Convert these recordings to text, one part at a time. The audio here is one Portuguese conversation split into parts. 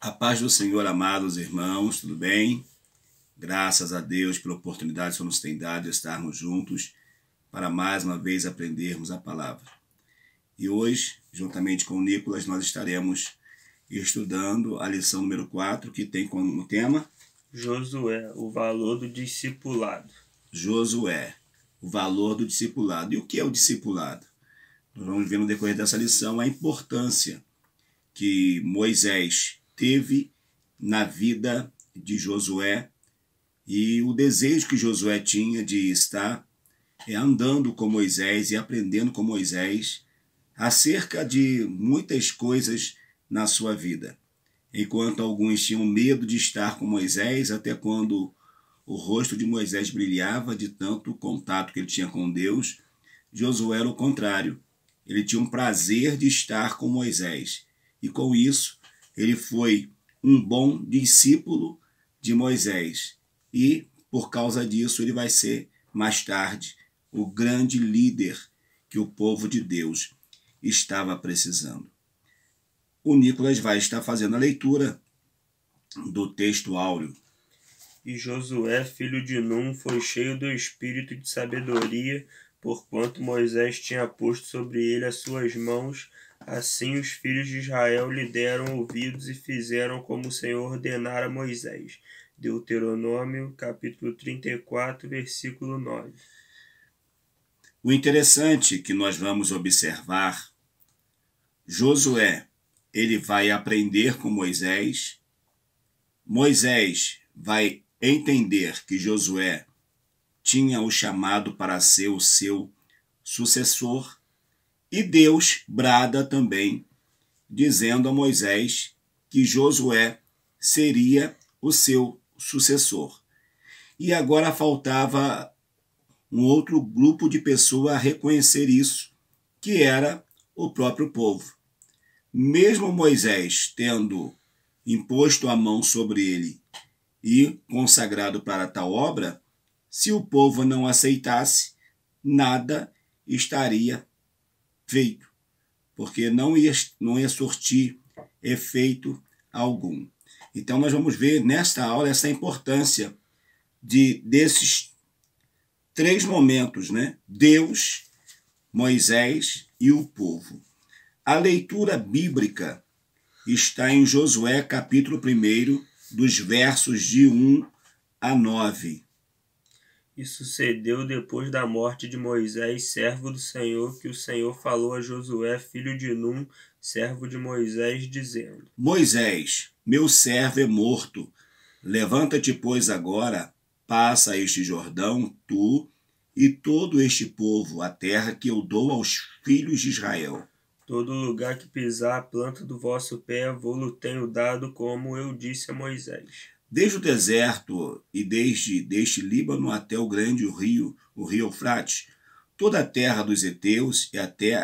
A paz do Senhor, amados irmãos, tudo bem? Graças a Deus pela oportunidade que nos tem dado de estarmos juntos para mais uma vez aprendermos a palavra. E hoje, juntamente com o Nicolas, nós estaremos estudando a lição número 4, que tem como tema Josué, o valor do discipulado. Josué, o valor do discipulado. E o que é o discipulado? Nós vamos ver no decorrer dessa lição a importância que Moisés teve na vida de Josué e o desejo que Josué tinha de estar andando com Moisés e aprendendo com Moisés acerca de muitas coisas na sua vida. Enquanto alguns tinham medo de estar com Moisés, até quando o rosto de Moisés brilhava de tanto contato que ele tinha com Deus, Josué era o contrário. Ele tinha um prazer de estar com Moisés. E com isso, ele foi um bom discípulo de Moisés. E, por causa disso, ele vai ser, mais tarde, o grande líder que o povo de Deus estava precisando. O Nicolas vai estar fazendo a leitura do texto áureo. E Josué, filho de Num, foi cheio do espírito de sabedoria, porquanto Moisés tinha posto sobre ele as suas mãos. Assim os filhos de Israel lhe deram ouvidos e fizeram como o Senhor ordenara a Moisés. Deuteronômio, capítulo 34, versículo 9. O interessante que nós vamos observar, Josué, ele vai aprender com Moisés. Moisés vai entender que Josué tinha o chamado para ser o seu sucessor. E Deus brada também, dizendo a Moisés que Josué seria o seu sucessor. E agora faltava um outro grupo de pessoas a reconhecer isso, que era o próprio povo. Mesmo Moisés tendo imposto a mão sobre ele e consagrado para tal obra, se o povo não aceitasse, nada estaria feito, porque não ia surtir efeito algum. Então nós vamos ver nesta aula essa importância desses três momentos, né? Deus, Moisés e o povo. A leitura bíblica está em Josué capítulo 1, dos versos de 1 a 9. E sucedeu depois da morte de Moisés, servo do Senhor, que o Senhor falou a Josué, filho de Num, servo de Moisés, dizendo: Moisés, meu servo é morto. Levanta-te, pois, agora, passa este Jordão, tu e todo este povo, a terra que eu dou aos filhos de Israel. Todo lugar que pisar a planta do vosso pé, vou-lo tenho dado, como eu disse a Moisés. Desde o deserto e deste Líbano até o rio Eufrates, toda a terra dos heteus e até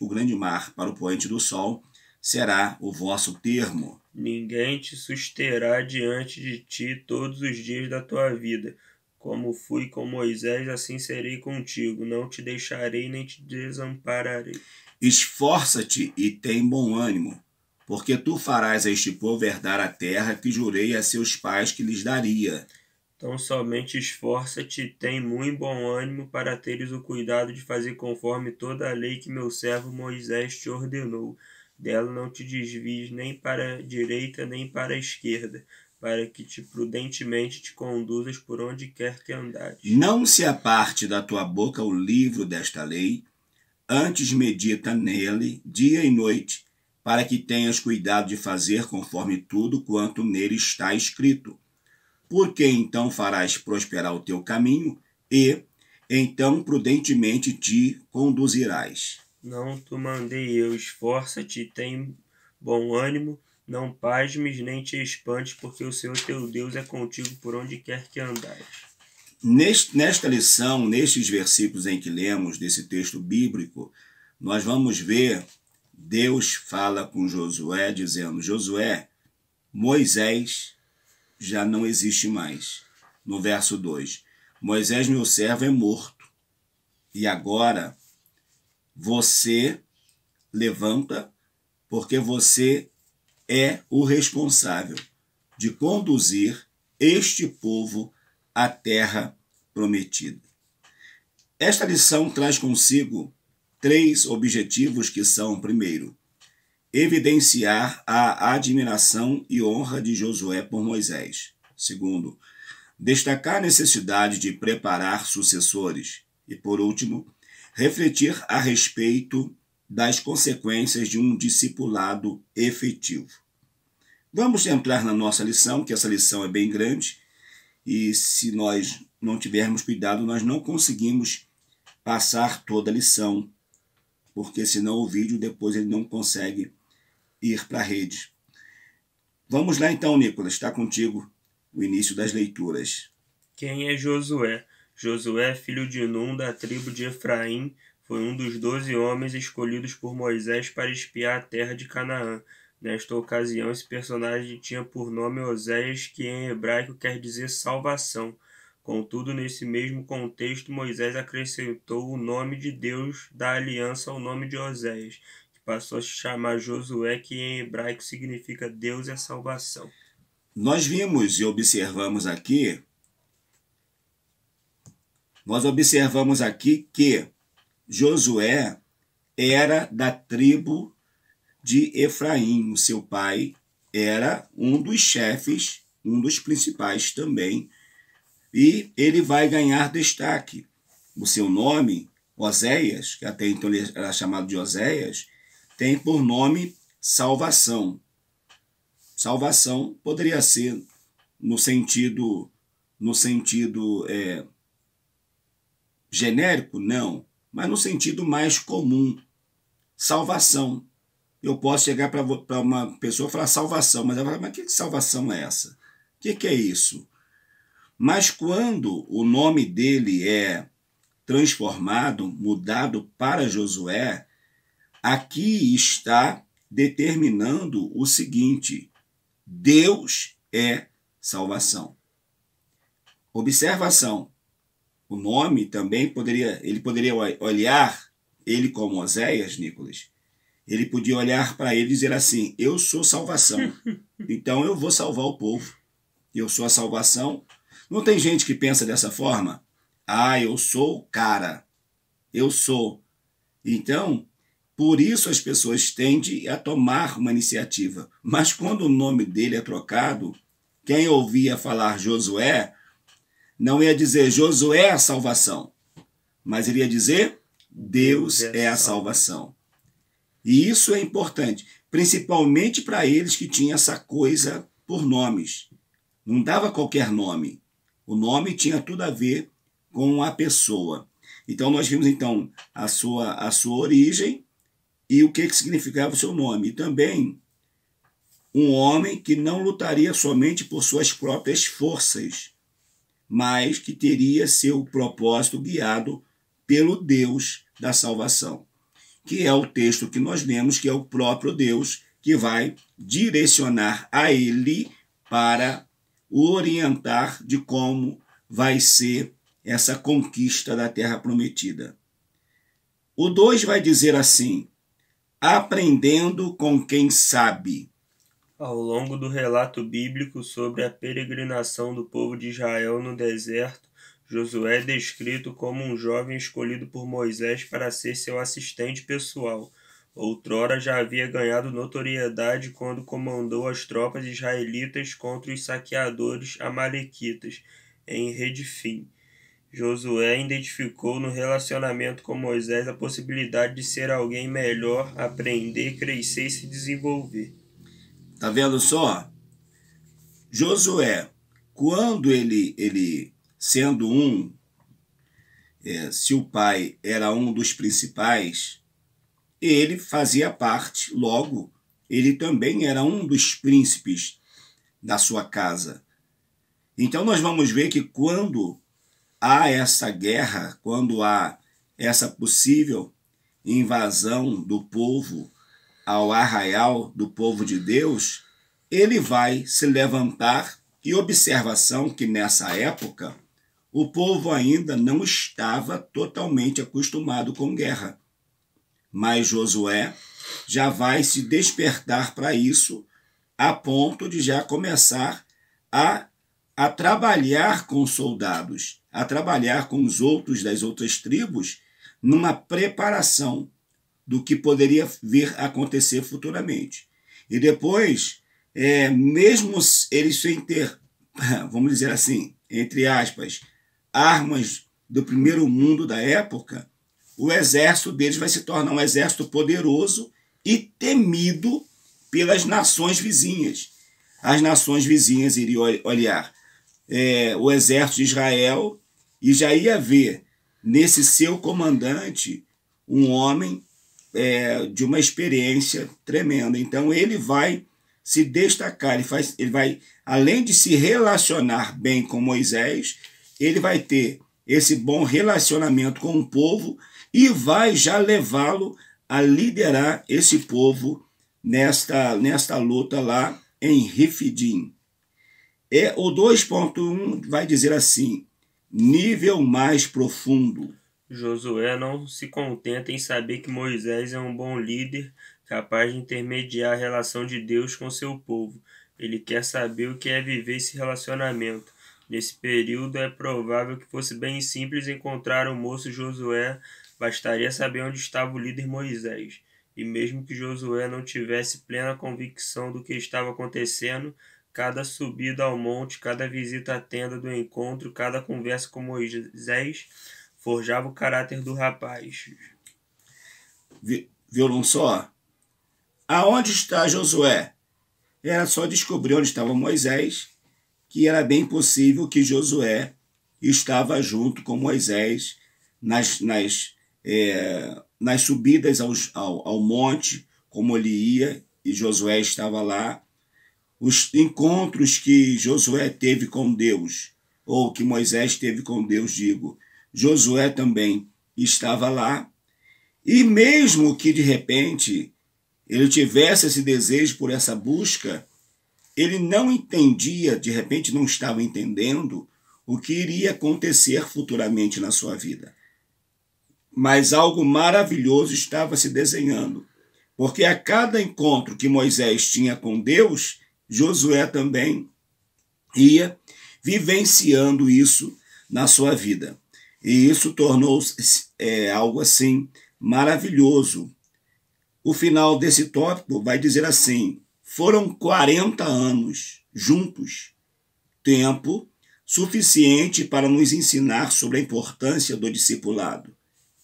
o grande mar para o poente do sol será o vosso termo. Ninguém te susterá diante de ti todos os dias da tua vida. Como fui com Moisés, assim serei contigo. Não te deixarei nem te desampararei. Esforça-te e tem bom ânimo, porque tu farás a este povo herdar a terra que jurei a seus pais que lhes daria. Então somente esforça-te e tem muito bom ânimo para teres o cuidado de fazer conforme toda a lei que meu servo Moisés te ordenou. Dela não te desvies nem para a direita nem para a esquerda, para que prudentemente te conduzas por onde quer que andares. Não se aparte da tua boca o livro desta lei, antes medita nele dia e noite, para que tenhas cuidado de fazer conforme tudo quanto nele está escrito. Porque então farás prosperar o teu caminho e então prudentemente te conduzirás. Não te mandei eu, esforça-te e tem bom ânimo, não pasmes nem te espantes, porque o Senhor teu Deus é contigo por onde quer que andares. Nesta lição, nestes versículos em que lemos desse texto bíblico, nós vamos ver Deus fala com Josué, dizendo: Josué, Moisés já não existe mais. No verso 2, Moisés, meu servo, é morto. E agora você levanta, porque você é o responsável de conduzir este povo à terra prometida. Esta lição traz consigo 3 objetivos que são, primeiro, evidenciar a admiração e honra de Josué por Moisés. Segundo, destacar a necessidade de preparar sucessores. E, por último, refletir a respeito das consequências de um discipulado efetivo. Vamos entrar na nossa lição, que essa lição é bem grande, e se nós não tivermos cuidado, nós não conseguimos passar toda a lição, porque senão o vídeo depois ele não consegue ir para a rede. Vamos lá então, Nicolas, está contigo o início das leituras. Quem é Josué? Josué, filho de Num, da tribo de Efraim, foi um dos 12 homens escolhidos por Moisés para espiar a terra de Canaã. Nesta ocasião, esse personagem tinha por nome Oséias, que em hebraico quer dizer salvação. Contudo, nesse mesmo contexto, Moisés acrescentou o nome de Deus da aliança ao nome de Oséias, que passou a se chamar Josué, que em hebraico significa Deus é salvação. Nós vimos e observamos aqui que Josué era da tribo de Efraim. O seu pai era um dos chefes, um dos principais também, e ele vai ganhar destaque. O seu nome, Oséias, que até então ele era chamado de Oséias, tem por nome salvação. Salvação poderia ser no sentido genérico, não, mas no sentido mais comum. Salvação. Eu posso chegar para uma pessoa e falar salvação, mas ela fala, mas que salvação é essa? O que é isso? Mas quando o nome dele é transformado, mudado para Josué, aqui está determinando o seguinte: Deus é salvação. Observação. O nome também poderia olhar ele como Oséias, Nicolas. Ele podia olhar para ele e dizer assim: eu sou salvação, então eu vou salvar o povo. Eu sou a salvação. Não tem gente que pensa dessa forma? Ah, eu sou o cara. Eu sou. Então, por isso as pessoas tendem a tomar uma iniciativa. Mas quando o nome dele é trocado, quem ouvia falar Josué, não ia dizer Josué é a salvação, mas iria dizer Deus é a salvação. E isso é importante, principalmente para eles que tinham essa coisa por nomes. Não dava qualquer nome. O nome tinha tudo a ver com a pessoa. Então nós vimos então a sua origem e o que significava o seu nome. E também um homem que não lutaria somente por suas próprias forças, mas que teria seu propósito guiado pelo Deus da salvação, que é o texto que nós lemos, que é o próprio Deus que vai direcionar a ele para o orientar de como vai ser essa conquista da terra prometida. O 2 vai dizer assim: aprendendo com quem sabe. Ao longo do relato bíblico sobre a peregrinação do povo de Israel no deserto, Josué é descrito como um jovem escolhido por Moisés para ser seu assistente pessoal. Outrora já havia ganhado notoriedade quando comandou as tropas israelitas contra os saqueadores amalequitas em Redfim. Josué identificou no relacionamento com Moisés a possibilidade de ser alguém melhor, aprender, crescer e se desenvolver. Tá vendo só? Josué, quando ele sendo se o pai era um dos principais, ele fazia parte, logo, ele também era um dos príncipes da sua casa. Então nós vamos ver que quando há essa guerra, quando há essa possível invasão do povo ao arraial do povo de Deus, ele vai se levantar, e observação que nessa época o povo ainda não estava totalmente acostumado com guerra. Mas Josué já vai se despertar para isso a ponto de já começar a trabalhar com soldados, a trabalhar com os outros das outras tribos, numa preparação do que poderia vir a acontecer futuramente. E depois, mesmo eles sem ter, vamos dizer assim, entre aspas, armas do primeiro mundo da época, o exército deles vai se tornar um exército poderoso e temido pelas nações vizinhas. As nações vizinhas iriam olhar o exército de Israel e já ia ver nesse seu comandante um homem de uma experiência tremenda. Então ele vai se destacar, ele vai, além de se relacionar bem com Moisés, ele vai ter esse bom relacionamento com o povo e vai já levá-lo a liderar esse povo nesta luta lá em Refidim. O 2.1 vai dizer assim: nível mais profundo. Josué não se contenta em saber que Moisés é um bom líder, capaz de intermediar a relação de Deus com seu povo. Ele quer saber o que é viver esse relacionamento. Nesse período é provável que fosse bem simples encontrar o moço Josué, bastaria saber onde estava o líder Moisés. E mesmo que Josué não tivesse plena convicção do que estava acontecendo, cada subida ao monte, cada visita à tenda do encontro, cada conversa com Moisés forjava o caráter do rapaz. Viram só? Aonde está Josué? Era só descobrir onde estava Moisés, que era bem possível que Josué estava junto com Moisés nas subidas ao monte, como ele ia, e Josué estava lá. Os encontros que Josué teve com Deus, ou que Moisés teve com Deus, digo, Josué também estava lá. E mesmo que de repente ele tivesse esse desejo por essa busca, ele não entendia, de repente não estava entendendo o que iria acontecer futuramente na sua vida. Mas algo maravilhoso estava se desenhando, porque a cada encontro que Moisés tinha com Deus, Josué também ia vivenciando isso na sua vida. E isso tornou-se algo assim maravilhoso. O final desse tópico vai dizer assim: foram 40 anos juntos, tempo suficiente para nos ensinar sobre a importância do discipulado,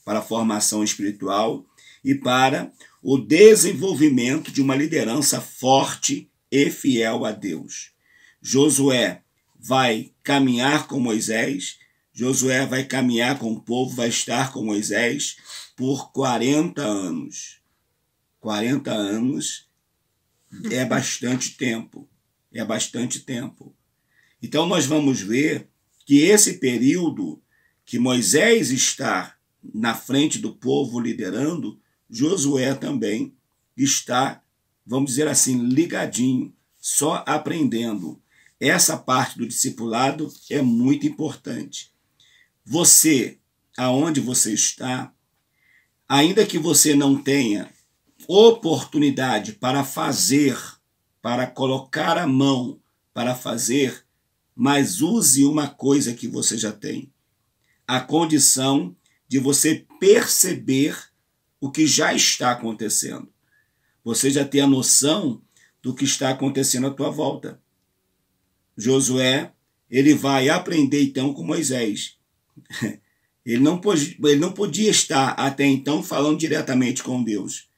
para a formação espiritual e para o desenvolvimento de uma liderança forte e fiel a Deus. Josué vai caminhar com Moisés, Josué vai caminhar com o povo, vai estar com Moisés por 40 anos. 40 anos é bastante tempo, é bastante tempo. Então nós vamos ver que esse período que Moisés está na frente do povo liderando, Josué também está, vamos dizer assim, ligadinho, só aprendendo. Essa parte do discipulado é muito importante. Você, aonde você está, ainda que você não tenha oportunidade para fazer, para colocar a mão para fazer, mas use uma coisa que você já tem: a condição de você perceber o que já está acontecendo. Você já tem a noção do que está acontecendo à tua volta. Josué, ele vai aprender então com Moisés. Ele não podia estar até então falando diretamente com Deus,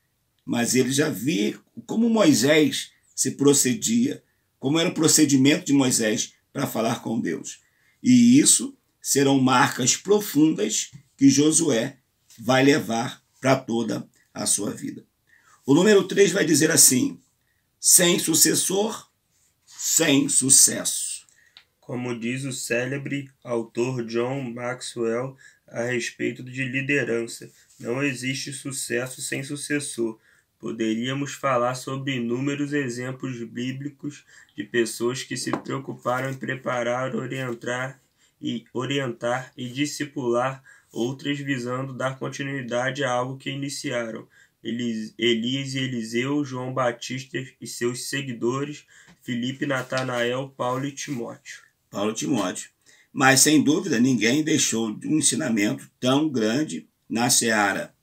mas ele já via como Moisés se procedia, como era o procedimento de Moisés para falar com Deus. E isso serão marcas profundas que Josué vai levar para toda a sua vida. O número 3 vai dizer assim: sem sucessor, sem sucesso. Como diz o célebre autor John Maxwell a respeito de liderança, não existe sucesso sem sucessor. Poderíamos falar sobre inúmeros exemplos bíblicos de pessoas que se preocuparam em preparar, orientar e discipular outras visando dar continuidade a algo que iniciaram. Elias e Eliseu, João Batista e seus seguidores, Filipe, Natanael, Paulo e Timóteo. Paulo e Timóteo. Mas, sem dúvida, ninguém deixou um ensinamento tão grande na seara.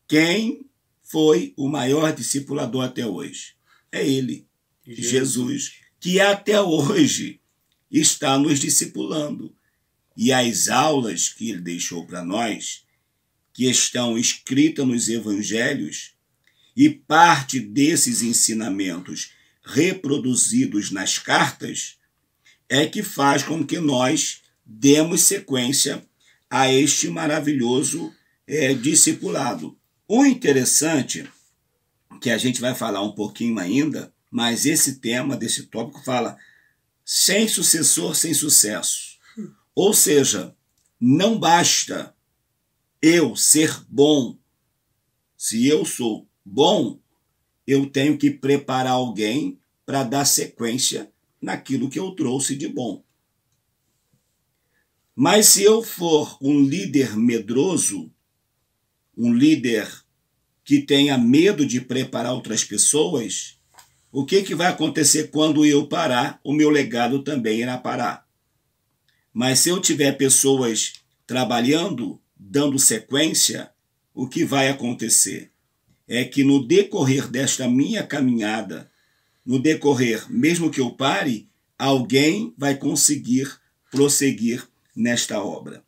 Quem foi o maior discipulador até hoje? É ele, Jesus, que até hoje está nos discipulando. E as aulas que ele deixou para nós, que estão escritas nos evangelhos, e parte desses ensinamentos reproduzidos nas cartas, é que faz com que nós demos sequência a este maravilhoso discipulado. O interessante, que a gente vai falar um pouquinho ainda, mas esse tema desse tópico fala sem sucessor, sem sucesso. Ou seja, não basta eu ser bom. Se eu sou bom, eu tenho que preparar alguém para dar sequência naquilo que eu trouxe de bom. Mas se eu for um líder medroso, um líder que tenha medo de preparar outras pessoas, o que vai acontecer quando eu parar? O meu legado também irá parar. Mas se eu tiver pessoas trabalhando, dando sequência, o que vai acontecer? É que no decorrer desta minha caminhada, no decorrer, mesmo que eu pare, alguém vai conseguir prosseguir nesta obra.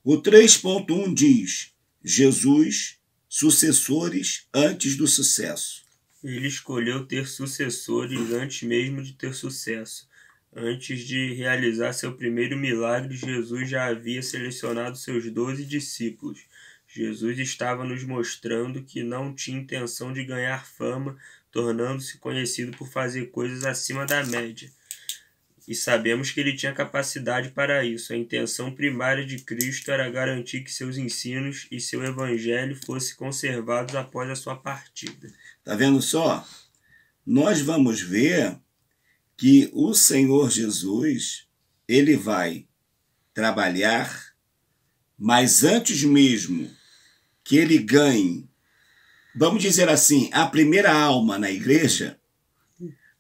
O 3.1 diz, Jesus, sucessores antes do sucesso. Ele escolheu ter sucessores antes mesmo de ter sucesso. Antes de realizar seu primeiro milagre, Jesus já havia selecionado seus 12 discípulos. Jesus estava nos mostrando que não tinha intenção de ganhar fama, tornando-se conhecido por fazer coisas acima da média. E sabemos que ele tinha capacidade para isso. A intenção primária de Cristo era garantir que seus ensinos e seu evangelho fossem conservados após a sua partida. Tá vendo só? Nós vamos ver que o Senhor Jesus, ele vai trabalhar, mas antes mesmo que ele ganhe, vamos dizer assim, a primeira alma na igreja,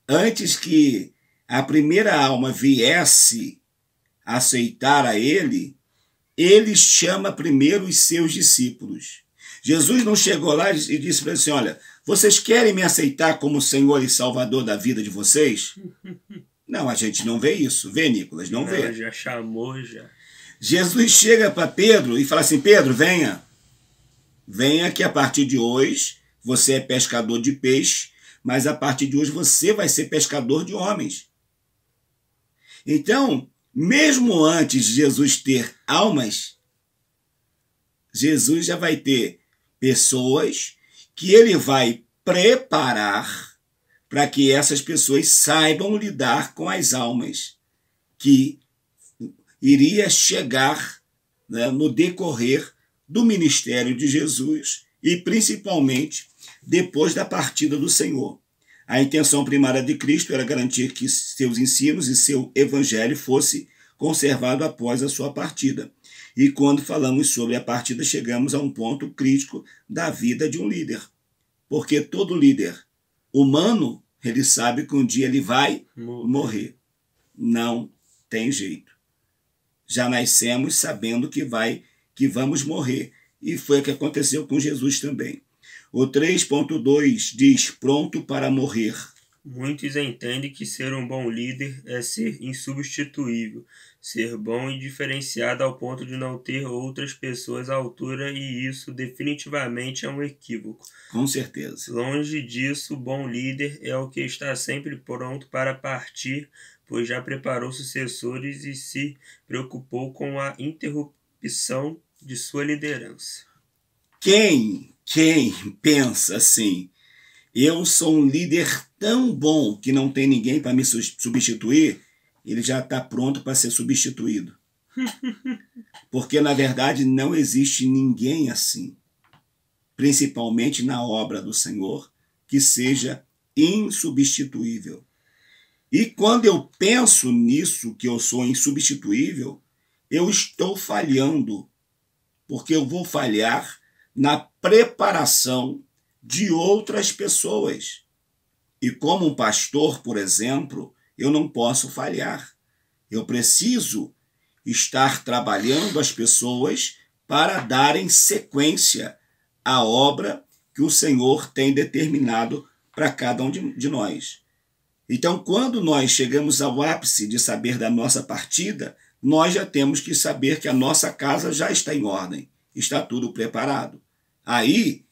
antes que a primeira alma viesse aceitar a ele chama primeiro os seus discípulos. Jesus não chegou lá e disse para eles assim, olha, vocês querem me aceitar como Senhor e Salvador da vida de vocês? Não, a gente não vê isso. Vê, Nicolas? Não vê. Já chamou, já. Jesus chega para Pedro e fala assim, Pedro, venha. Venha que a partir de hoje você é pescador de peixe, mas a partir de hoje você vai ser pescador de homens. Então, mesmo antes de Jesus ter almas, Jesus já vai ter pessoas que ele vai preparar para que essas pessoas saibam lidar com as almas que iria chegar, né, no decorrer do ministério de Jesus e principalmente depois da partida do Senhor. A intenção primária de Cristo era garantir que seus ensinos e seu evangelho fosse conservado após a sua partida. E quando falamos sobre a partida, chegamos a um ponto crítico da vida de um líder. Porque todo líder humano, ele sabe que um dia ele vai morrer. Não tem jeito. Já nascemos sabendo que vamos morrer. E foi o que aconteceu com Jesus também. O 3.2 diz, pronto para morrer. Muitos entendem que ser um bom líder é ser insubstituível, ser bom e diferenciado ao ponto de não ter outras pessoas à altura, e isso definitivamente é um equívoco. Com certeza. Longe disso, o bom líder é o que está sempre pronto para partir, pois já preparou sucessores e se preocupou com a interrupção de sua liderança. Quem pensa assim, eu sou um líder tão bom que não tem ninguém para me substituir, ele já está pronto para ser substituído. Porque, na verdade, não existe ninguém assim, principalmente na obra do Senhor, que seja insubstituível. E quando eu penso nisso, que eu sou insubstituível, eu estou falhando, porque eu vou falhar na preparação de outras pessoas. E como um pastor, por exemplo, eu não posso falhar. Eu preciso estar trabalhando as pessoas para darem sequência à obra que o Senhor tem determinado para cada um de nós. Então, quando nós chegamos ao ápice de saber da nossa partida, nós já temos que saber que a nossa casa já está em ordem, está tudo preparado. Aí,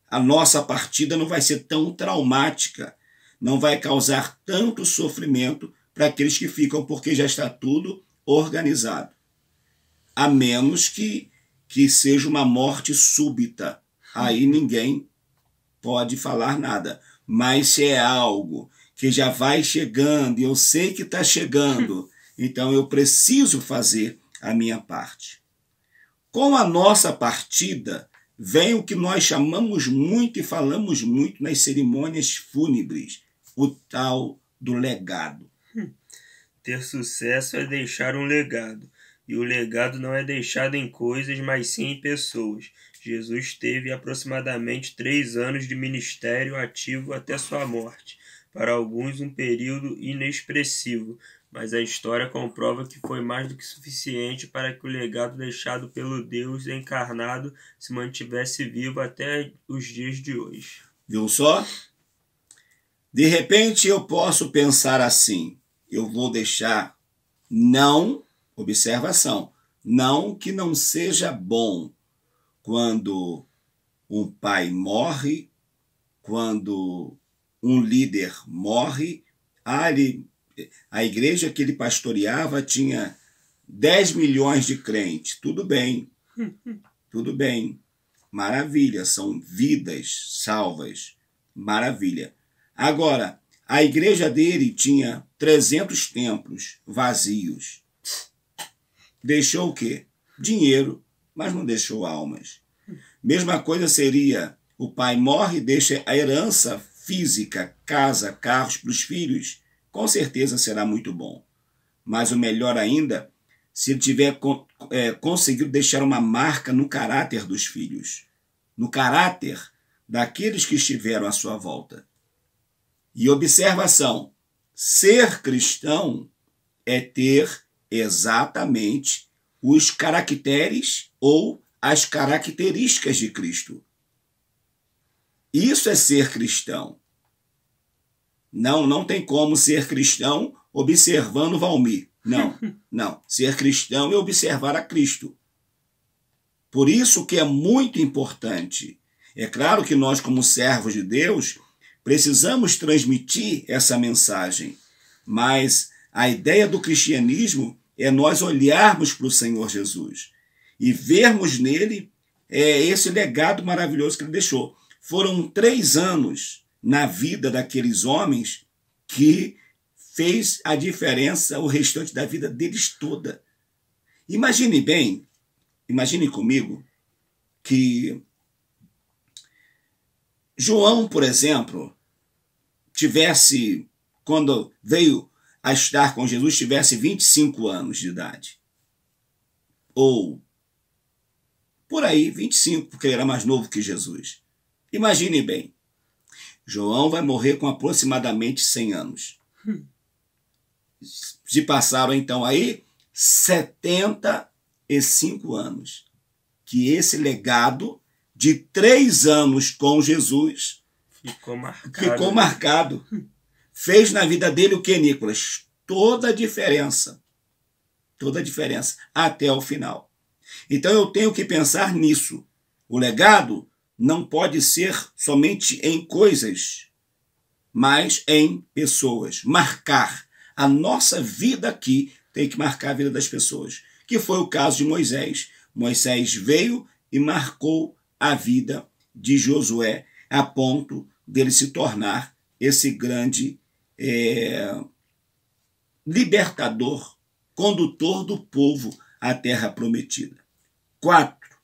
a nossa partida não vai ser tão traumática, não vai causar tanto sofrimento para aqueles que ficam, porque já está tudo organizado. A menos que seja uma morte súbita. Aí ninguém pode falar nada. Mas se é algo que já vai chegando, e eu sei que está chegando, então eu preciso fazer a minha parte. Com a nossa partida, vem o que nós chamamos muito e falamos muito nas cerimônias fúnebres, o tal do legado. Ter sucesso é deixar um legado. E o legado não é deixado em coisas, mas sim em pessoas. Jesus teve aproximadamente 3 anos de ministério ativo até sua morte. Para alguns, um período inexpressivo, mas a história comprova que foi mais do que suficiente para que o legado deixado pelo Deus encarnado se mantivesse vivo até os dias de hoje. Viu só? De repente eu posso pensar assim, eu vou deixar, não, observação, não que não seja bom quando um pai morre, quando um líder morre. A igreja que ele pastoreava tinha 10 milhões de crentes. Tudo bem, maravilha, são vidas salvas, maravilha. Agora, a igreja dele tinha 300 templos vazios. Deixou o quê? Dinheiro, mas não deixou almas. Mesma coisa seria, o pai morre e deixa a herança física, casa, carros para os filhos. Com certeza será muito bom. Mas o melhor ainda, se ele tiver conseguido deixar uma marca no caráter dos filhos, no caráter daqueles que estiveram à sua volta. E observação, ser cristão é ter exatamente os caracteres ou as características de Cristo. Isso é ser cristão. Não tem como ser cristão observando Valmir. Não. Ser cristão é observar a Cristo. Por isso que é muito importante. É claro que nós, como servos de Deus, precisamos transmitir essa mensagem. Mas a ideia do cristianismo é nós olharmos para o Senhor Jesus e vermos nele esse legado maravilhoso que ele deixou. Foram 3 anos na vida daqueles homens que fez a diferença o restante da vida deles toda. Imagine bem, imagine comigo, que João, por exemplo, tivesse, quando veio a estar com Jesus, tivesse 25 anos de idade. Ou, por aí, 25, porque ele era mais novo que Jesus. Imagine bem, João vai morrer com aproximadamente 100 anos. Se passaram, então, aí 75 anos. Que esse legado de 3 anos com Jesus ficou marcado. Fez na vida dele o que, Nicolas? Toda a diferença. Toda a diferença. Até o final. Então eu tenho que pensar nisso. O legado não pode ser somente em coisas, mas em pessoas. Marcar. A nossa vida aqui tem que marcar a vida das pessoas. Que foi o caso de Moisés. Moisés veio e marcou a vida de Josué, a ponto dele se tornar esse grande libertador, condutor do povo à terra prometida. 4.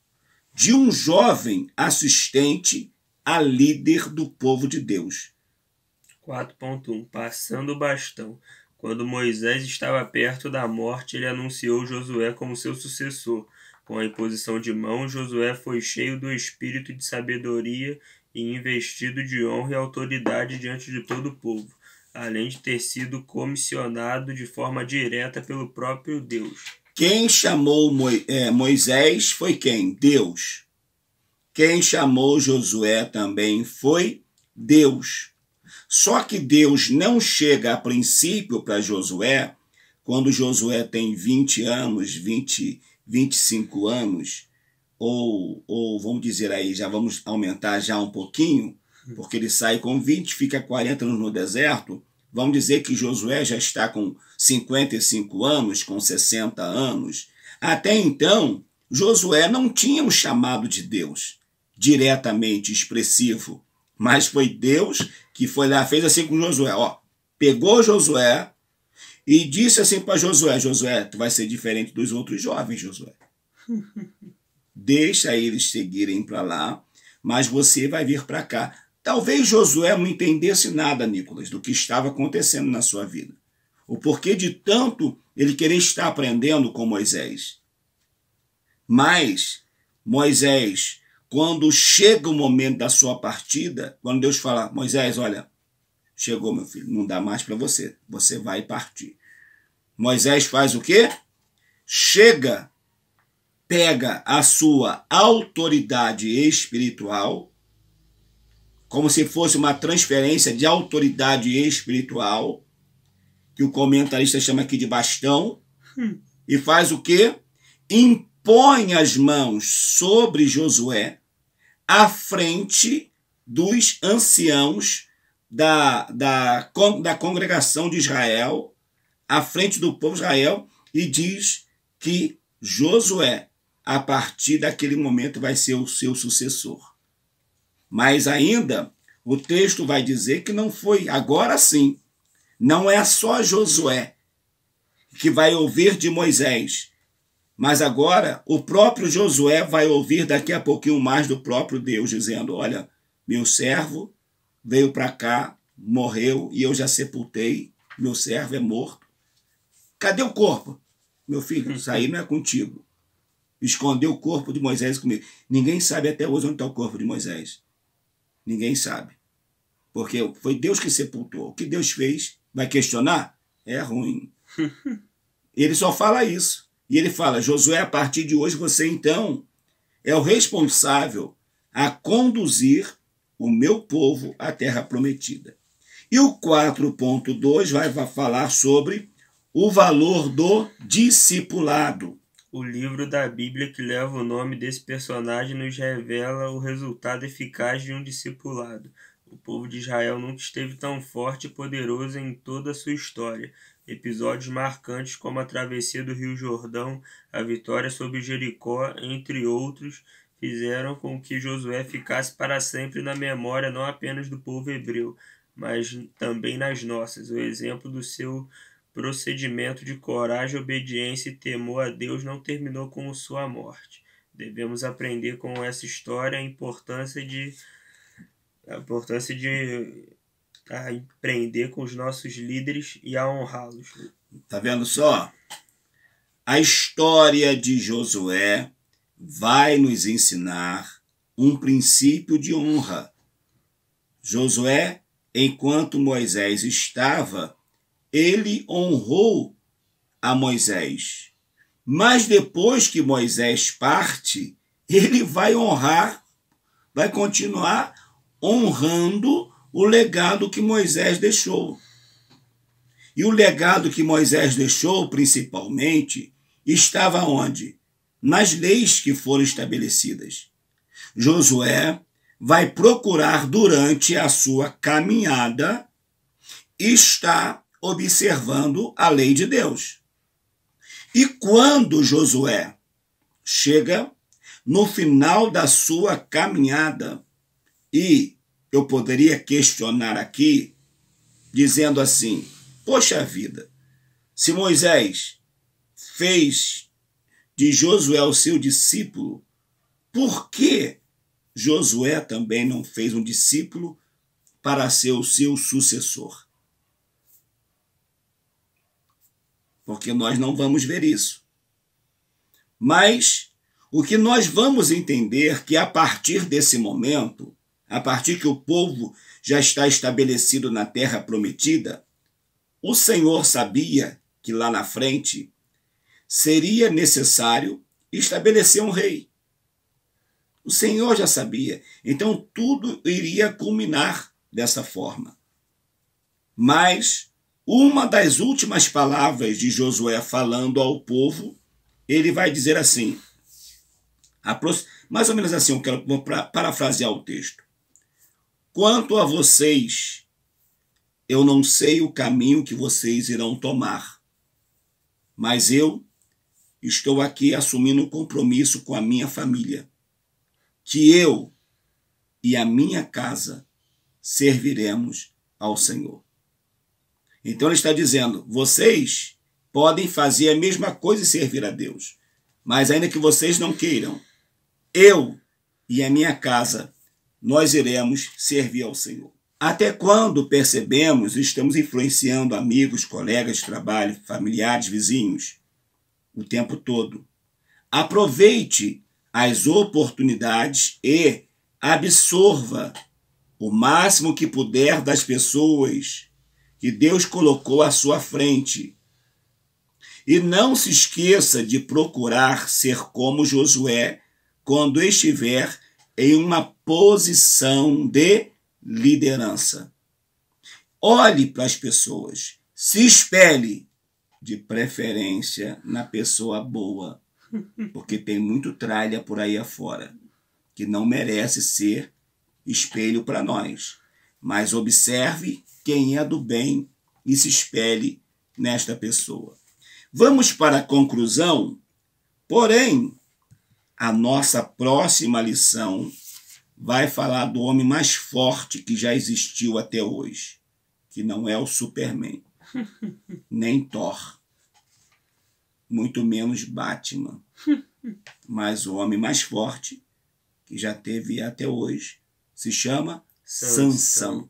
De um jovem assistente a líder do povo de Deus. 4.1 Passando o bastão. Quando Moisés estava perto da morte, ele anunciou Josué como seu sucessor. Com a imposição de mãos, Josué foi cheio do espírito de sabedoria e investido de honra e autoridade diante de todo o povo, além de ter sido comissionado de forma direta pelo próprio Deus. Quem chamou Moisés foi quem? Deus. Quem chamou Josué também foi Deus. Só que Deus não chega a princípio para Josué, quando Josué tem 20 anos, 25 anos, ou vamos dizer aí, já vamos aumentar já um pouquinho, porque ele sai com 20, fica 40 anos no deserto. Vamos dizer que Josué já está com 55 anos, com 60 anos. Até então, Josué não tinha um chamado de Deus diretamente expressivo, mas foi Deus que foi lá, fez assim com Josué, pegou Josué e disse assim para Josué, Josué, tu vai ser diferente dos outros jovens, Josué. Deixa eles seguirem para lá, mas você vai vir para cá. Talvez Josué não entendesse nada, Nicolas, do que estava acontecendo na sua vida. O porquê de tanto ele querer estar aprendendo com Moisés. Mas Moisés, quando chega o momento da sua partida, quando Deus fala, Moisés, olha, chegou meu filho, não dá mais para você, você vai partir. Moisés faz o quê? Chega, pega a sua autoridade espiritual, como se fosse uma transferência de autoridade espiritual, que o comentarista chama aqui de bastão, e faz o quê? Impõe as mãos sobre Josué à frente dos anciãos da congregação de Israel, à frente do povo de Israel, e diz que Josué, a partir daquele momento, vai ser o seu sucessor. Mas ainda, o texto vai dizer que não foi, agora sim, não é só Josué que vai ouvir de Moisés, mas agora o próprio Josué vai ouvir daqui a pouquinho mais do próprio Deus, dizendo, olha, meu servo veio para cá, morreu e eu já sepultei, meu servo é morto. Cadê o corpo? Meu filho, isso aí não é contigo. Escondeu o corpo de Moisés comigo. Ninguém sabe até hoje onde está o corpo de Moisés. Ninguém sabe. Porque foi Deus que sepultou. O que Deus fez, vai questionar? É ruim. Ele só fala isso. E ele fala, Josué, a partir de hoje você então é o responsável a conduzir o meu povo à terra prometida. E o 4.2 vai falar sobre o valor do discipulado. O livro da Bíblia que leva o nome desse personagem nos revela o resultado eficaz de um discipulado. O povo de Israel nunca esteve tão forte e poderoso em toda a sua história. Episódios marcantes como a travessia do Rio Jordão, a vitória sobre Jericó, entre outros, fizeram com que Josué ficasse para sempre na memória não apenas do povo hebreu, mas também nas nossas. O exemplo do seu procedimento de coragem, obediência e temor a Deus não terminou com sua morte. Devemos aprender com essa história a importância de aprender com os nossos líderes e a honrá-los. Tá vendo só? A história de Josué vai nos ensinar um princípio de honra. Josué, enquanto Moisés estava, ele honrou a Moisés. Mas depois que Moisés parte, ele vai honrar, vai continuar honrando o legado que Moisés deixou. E o legado que Moisés deixou, principalmente, estava onde? Nas leis que foram estabelecidas. Josué vai procurar, durante a sua caminhada, estar observando a lei de Deus. E quando Josué chega no final da sua caminhada, e eu poderia questionar aqui, dizendo assim, poxa vida, se Moisés fez de Josué o seu discípulo, por que Josué também não fez um discípulo para ser o seu sucessor? Porque nós não vamos ver isso. Mas O que nós vamos entender que a partir desse momento, a partir que o povo já está estabelecido na terra prometida, o Senhor sabia que lá na frente seria necessário estabelecer um rei. O Senhor já sabia. Então tudo iria culminar dessa forma. Mas uma das últimas palavras de Josué falando ao povo, ele vai dizer assim, mais ou menos assim, vou parafrasear o texto. Quanto a vocês, eu não sei o caminho que vocês irão tomar, mas eu estou aqui assumindo um compromisso com a minha família, que eu e a minha casa serviremos ao Senhor. Então ele está dizendo, vocês podem fazer a mesma coisa e servir a Deus, mas ainda que vocês não queiram, eu e a minha casa, nós iremos servir ao Senhor. Até quando percebemos e estamos influenciando amigos, colegas de trabalho, familiares, vizinhos, o tempo todo? Aproveite as oportunidades e absorva o máximo que puder das pessoas que Deus colocou à sua frente. E não se esqueça de procurar ser como Josué quando estiver em uma posição de liderança. Olhe para as pessoas, se espelhe, de preferência na pessoa boa, porque tem muito tralha por aí afora, que não merece ser espelho para nós. Mas observe quem é do bem e se espelhe nesta pessoa. Vamos para a conclusão, porém, a nossa próxima lição vai falar do homem mais forte que já existiu até hoje, que não é o Superman, nem Thor, muito menos Batman, mas o homem mais forte que já teve até hoje se chama Sansão.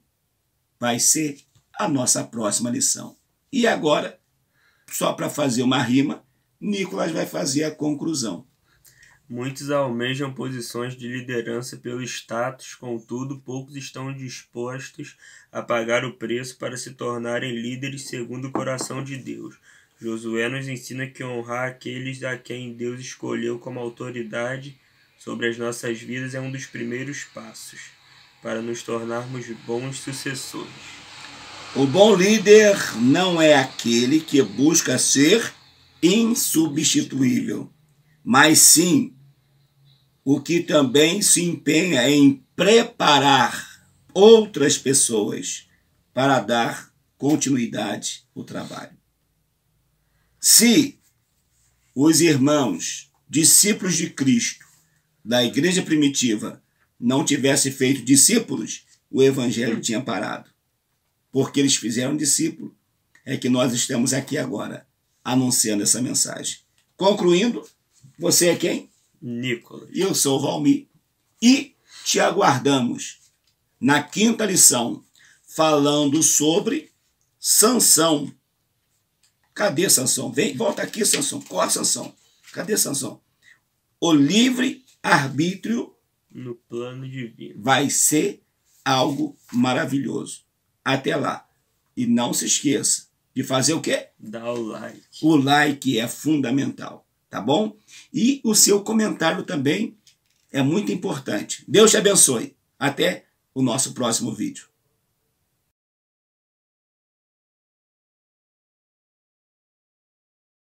Vai ser a nossa próxima lição. E agora, só para fazer uma rima, Nicolas vai fazer a conclusão. Muitos almejam posições de liderança pelo status, contudo, poucos estão dispostos a pagar o preço para se tornarem líderes segundo o coração de Deus. Josué nos ensina que honrar aqueles a quem Deus escolheu como autoridade sobre as nossas vidas é um dos primeiros passos para nos tornarmos bons sucessores. O bom líder não é aquele que busca ser insubstituível, mas sim o que também se empenha em preparar outras pessoas para dar continuidade ao trabalho. Se os irmãos, discípulos de Cristo, da igreja primitiva, não tivessem feito discípulos, o evangelho tinha parado. Porque eles fizeram discípulo, é que nós estamos aqui agora, anunciando essa mensagem. Concluindo, você é quem? Nicolas. Eu sou o Valmir. E te aguardamos na 5ª lição, falando sobre Sansão. Cadê Sansão? Vem, volta aqui, Sansão. Corre, Sansão. Cadê Sansão? O livre-arbítrio no plano divino vai ser algo maravilhoso. Até lá. E não se esqueça de fazer o quê? Dá o like. O like é fundamental, tá bom? E o seu comentário também é muito importante. Deus te abençoe. Até o nosso próximo vídeo.